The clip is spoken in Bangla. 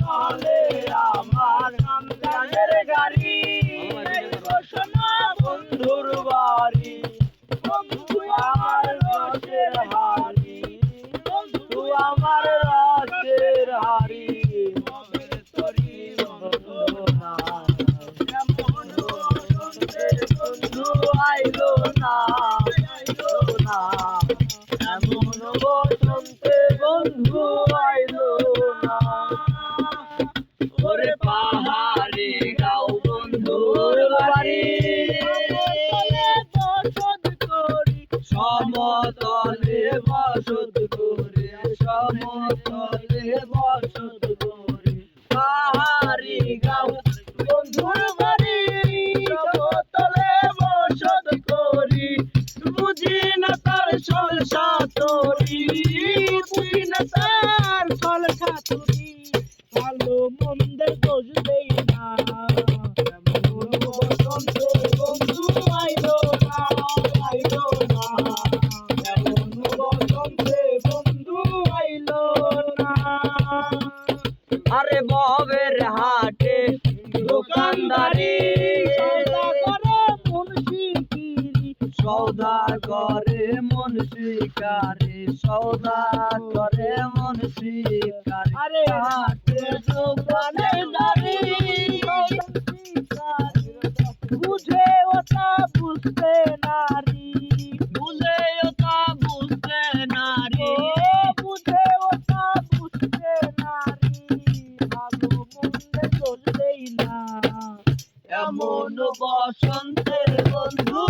চলে আমার আমদানের গাড়ি সোনা বন্ধুর বাড়ি বন্ধু আমার রসের হাড়ি বন্ধু আমার রসের হাড়ি মনের তরি বন্ধু না এমন বন্ধু আইলো না এমন বসন্তে বন্ধু আইলো না ওরে পাহাড়ে গাও বন্ধুর বাড়ি বসত করি সমতলে বসত করি সমতলে বসত করি পাহাড়ি গাও বন্ধুর বাড়ি সমতলে বসত করি বুঝি না তার সলসা তরি বুঝি না তার সলসা তরি ভালো মন্দের দোষ দেই না এমন বসন্তে বন্ধু আইলো না এমন বসন্তে বন্ধু আইলো না আরে ববের হাটে দোকানদারি সৌদা করে মন শিকারে সৌদা করে মন শিকারে আরে হাটে দোকানে দাঁড়ি বুঝে ওটা বুঝতে নারী বুঝে ওটা বুঝতে নারী বুঝে ওটা বুঝতে নারী ভালো মন্দে চলবেই না এমন বসন্তের বন্ধু